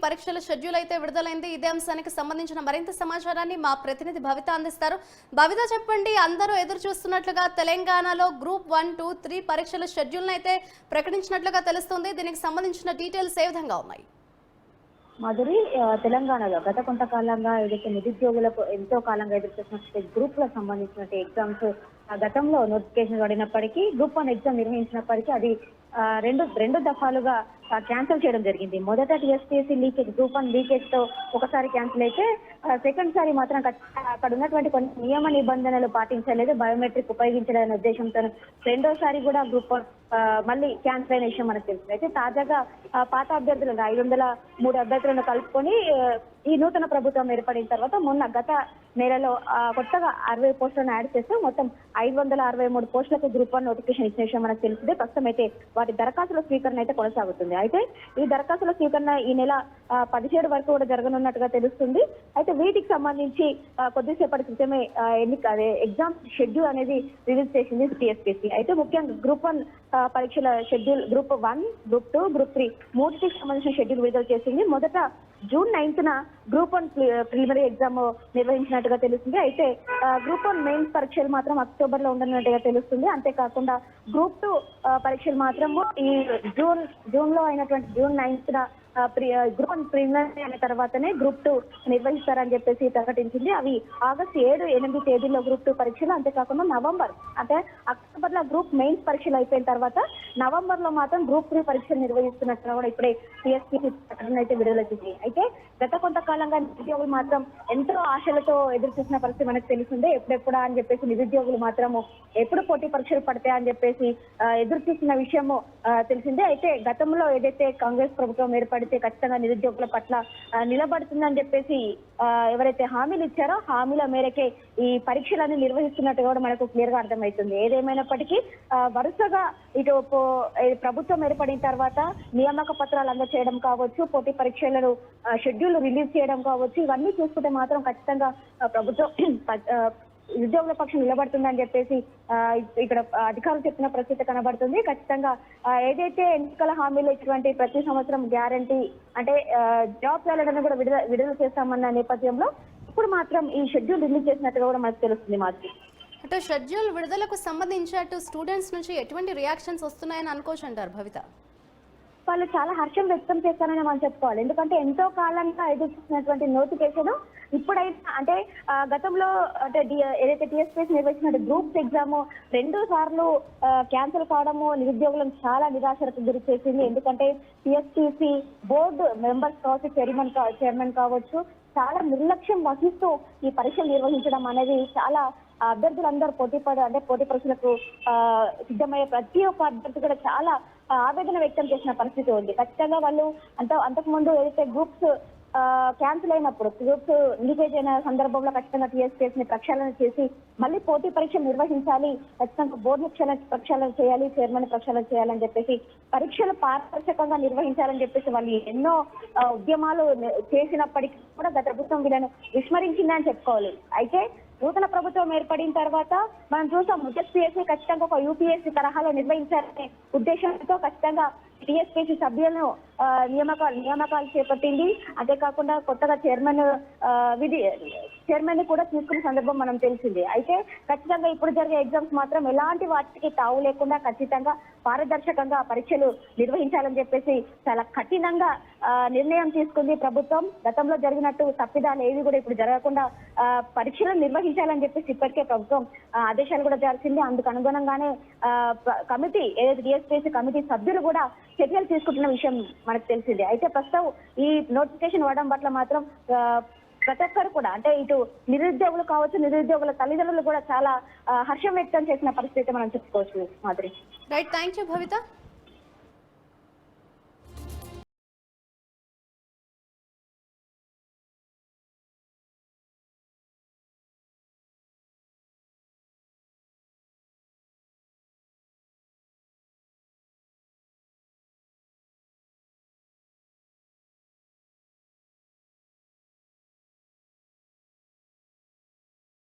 పరీక్షల షెడ్యూల్ అయితే విడుదలైంది. ఇదే అంశానికి సంబంధించిన మరింత సమాచారాన్ని మా ప్రతినిధి భవిత అందిస్తారు. భవిత చెప్పండి, అందరూ ఎదురు చూస్తున్నట్లుగా తెలంగాణలో గ్రూప్ 1, 2, 3 పరీక్షల షెడ్యూల్ అయితే ప్రకటించినట్లుగా తెలుస్తుంది. దీనికి సంబంధించిన డీటెయిల్స్ ఏ విధంగా ఉన్నాయి? మాధురి, తెలంగాణలో గత కొంతకాలంగా ఏదైతే నిరుద్యోగులకు ఎంతో కాలంగా ఎదురు చూస్తున్న గ్రూప్ లకు సంబంధించిన ఎగ్జామ్స్ గతంలో నోటిఫికేషన్ పడినప్పటికీ గ్రూప్ 1 ఎగ్జామ్ నిర్వహించినప్పటికీ అది రెండు దఫాలుగా క్యాన్సిల్ చేయడం జరిగింది. మొదట టీఎస్పీఎస్సీ లీకేజ్ గ్రూప్ 1 లీకేజ్ తో ఒకసారి క్యాన్సిల్ అయితే సెకండ్ సారి మాత్రం అక్కడ ఉన్నటువంటి కొన్ని నియమ నిబంధనలు పాటించలేదు, బయోమెట్రిక్ ఉపయోగించలేని ఉద్దేశంతో రెండోసారి కూడా గ్రూప్ 1 మళ్ళీ క్యాన్సిల్ అయిన విషయం మనకు తెలుస్తుంది. అయితే తాజాగా పాత అభ్యర్థులను 503 అభ్యర్థులను కలుపుకొని ఈ నూతన ప్రభుత్వం ఏర్పడిన తర్వాత మొన్న గత నెలలో కొత్తగా 60 పోస్టులను యాడ్ చేస్తూ మొత్తం 563 పోస్టులకు గ్రూప్ 1 నోటిఫికేషన్ ఇచ్చిన విషయం మనకు తెలిసిందే. ప్రస్తుతం అయితే వాటి దరఖాస్తుల స్వీకరణ అయితే కొనసాగుతుంది. అయితే ఈ దరఖాస్తుల స్వీకరణ ఈ నెల 17 వరకు కూడా జరగనున్నట్టుగా తెలుస్తుంది. అయితే వీటికి సంబంధించి కొద్దిసేపటి క్రితమే ఎగ్జామ్ షెడ్యూల్ అనేది రిలీజ్ చేసింది టీఎస్పీసీ. అయితే ముఖ్యంగా గ్రూప్ 1 పరీక్షల షెడ్యూల్ గ్రూప్ 1, గ్రూప్ 2, గ్రూప్ 3 మూడింటికి సంబంధించిన షెడ్యూల్ విడుదల చేసింది. మొదట జూన్ 9న గ్రూప్ 1 ప్రిలిమినరీ ఎగ్జామ్ నిర్వహించినట్టుగా తెలుస్తుంది. అయితే గ్రూప్ 1 మెయిన్స్ పరీక్షలు మాత్రం అక్టోబర్ లో ఉండనున్నట్టుగా తెలుస్తుంది. అంతేకాకుండా గ్రూప్ 2 పరీక్షలు మాత్రము ఈ జూన్ లో అయినటువంటి జూన్ 9న గ్రూప్ 1 ప్రిలిమినరీ అయిన తర్వాతనే గ్రూప్ 2 నిర్వహిస్తారని చెప్పేసి ప్రకటించింది. అవి ఆగస్టు 7, 8 తేదీల్లో గ్రూప్ 2 పరీక్షలు, అంతేకాకుండా అంటే అక్టోబర్ లో గ్రూప్ మెయిన్స్ పరీక్షలు అయిపోయిన తర్వాత నవంబర్ లో మాత్రం గ్రూప్ 3 పరీక్షలు నిర్వహిస్తున్నట్టుగా కూడా ఇప్పుడే టీఎస్పీసీ ప్రకటన అయితే విడుదల చేసింది. అయితే గత కొంతకాలంగా నిరుద్యోగులు మాత్రం ఎంతో ఆశలతో ఎదురు చూసిన పరిస్థితి మనకు తెలిసిందే. ఎప్పుడెప్పుడా అని చెప్పేసి నిరుద్యోగులు మాత్రము ఎప్పుడు పోటీ పరీక్షలు పడతాయని చెప్పేసి ఎదురు చూసిన విషయము తెలిసిందే. అయితే గతంలో ఏదైతే కాంగ్రెస్ ప్రభుత్వం ఏర్పడితే ఖచ్చితంగా నిరుద్యోగుల పట్ల నిలబడుతుందని చెప్పేసి ఎవరైతే హామీలు ఇచ్చారో హామీల మేరకే ఈ పరీక్షలన్నీ నిర్వహిస్తున్నట్టు కూడా మనకు క్లియర్ గా అర్థమవుతుంది. ఏదేమైనప్పటికీ వరుసగా ఇటు ప్రభుత్వం ఏర్పడిన తర్వాత నియామక పత్రాలు అందజేయడం కావచ్చు, పోటీ పరీక్షలను షెడ్యూల్ రిలీజ్ చేయడం కావచ్చు, ఇవన్నీ చూసుకుంటే మాత్రం ఖచ్చితంగా ప్రభుత్వం ఉద్యోగుల పక్షం నిలబడుతుందని చెప్పేసి ఇక్కడ అధికారులు చెప్పిన పరిస్థితి కనబడుతుంది. ఖచ్చితంగా ఏదైతే ఎన్నికల హామీలు ఇచ్చినటువంటి ప్రతి సంవత్సరం గ్యారంటీ అంటే జాబ్ క్యాలెండర్ను కూడా విడుదల చేస్తామన్న నేపథ్యంలో ఇప్పుడు మాత్రం ఈ షెడ్యూల్ రిలీజ్ చేసినట్టుగా కూడా మనకు తెలుస్తుంది. మాది అటు షెడ్యూల్ విడుదలకు సంబంధించి అటు స్టూడెంట్స్ నుంచి ఎటువంటి రియాక్షన్స్ వస్తున్నాయని అనుకోవచ్చు అంటారు భవిత? వాళ్ళు చాలా హర్షం వ్యక్తం చేస్తారని మనం చెప్పుకోవాలి. ఎందుకంటే ఎంతో కాలంగా ఎదురు చూసినటువంటి నోటిఫికేషన్ ఇప్పుడైతే అంటే గతంలో అంటే ఏదైతే టీఎస్పీఎస్సీ నిర్వహించిన గ్రూప్స్ ఎగ్జామ్ 2 సార్లు క్యాన్సిల్ కావడము నిరుద్యోగులను చాలా నిరాశకు గురి చేసింది. ఎందుకంటే టీఎస్పీఎస్సీ బోర్డు మెంబర్స్ కావచ్చు, చైర్మన్ కావచ్చు, చాలా నిర్లక్ష్యం వహిస్తూ ఈ పరీక్షలు నిర్వహించడం అనేది చాలా అభ్యర్థులందరూ పోటీ పరీక్షలకు సిద్ధమయ్యే ప్రతి ఒక్క అభ్యర్థి కూడా చాలా ఆవేదన వ్యక్తం చేసిన పరిస్థితి ఉంది. ఖచ్చితంగా వాళ్ళు అంతకు ముందు ఏదైతే గ్రూప్స్ క్యాన్సిల్ అయినప్పుడు గ్రూప్స్ లీకేజ్ అయిన సందర్భంలో ఖచ్చితంగా టీఎస్పీఎస్సీని ప్రక్షాళన చేసి మళ్ళీ పోటీ పరీక్షలు నిర్వహించాలి, ఖచ్చితంగా బోర్డు ప్రక్షాళన చేయాలి, చైర్మన్ ప్రక్షాళన చేయాలని చెప్పేసి పరీక్షలు పారదర్శకంగా నిర్వహించాలని చెప్పేసి వాళ్ళు ఎన్నో ఉద్యమాలు చేసినప్పటికీ కూడా గత ప్రభుత్వం వీళ్ళను విస్మరించిందని చెప్పుకోవాలి. అయితే నూతన ప్రభుత్వం ఏర్పడిన తర్వాత మనం చూసాం టీఎస్పీఎస్సీ ఖచ్చితంగా ఒక యూపీఎస్సీ తరహాలో నిర్వహించాలనే ఉద్దేశంతో ఖచ్చితంగా టీఎస్పీఎస్సీ సభ్యులను నియామకాలు చేపట్టింది. అంతేకాకుండా కొత్తగా చైర్మన్ కూడా తీసుకున్న సందర్భం మనం తెలిసింది. అయితే ఖచ్చితంగా ఇప్పుడు జరిగే ఎగ్జామ్స్ మాత్రం ఎలాంటి వాటికి తావు లేకుండా ఖచ్చితంగా పారదర్శకంగా పరీక్షలు నిర్వహించాలని చెప్పేసి చాలా కఠినంగా నిర్ణయం తీసుకుంది ప్రభుత్వం. గతంలో జరిగినట్టు తప్పిదాలు ఏవి కూడా ఇప్పుడు జరగకుండా పరీక్షలు నిర్వహించాలని చెప్పేసి ఇప్పటికే ప్రభుత్వం ఆదేశాలు కూడా జరిగింది. అందుకు అనుగుణంగానే కమిటీ ఏదైతే టీఎస్పీఎస్సీ కమిటీ సభ్యులు కూడా చర్యలు తీసుకుంటున్న విషయం మనకు తెలిసింది. అయితే ప్రస్తుతం ఈ నోటిఫికేషన్ ఇవ్వడం పట్ల మాత్రం ప్రతి ఒక్కరు కూడా అంటే ఇటు నిరుద్యోగులు కావచ్చు, నిరుద్యోగుల తల్లిదండ్రులు కూడా చాలా హర్షం వ్యక్తం చేసిన పరిస్థితి మనం చెప్పుకోవచ్చు. Madhuri. Right, thank you Bhavitha.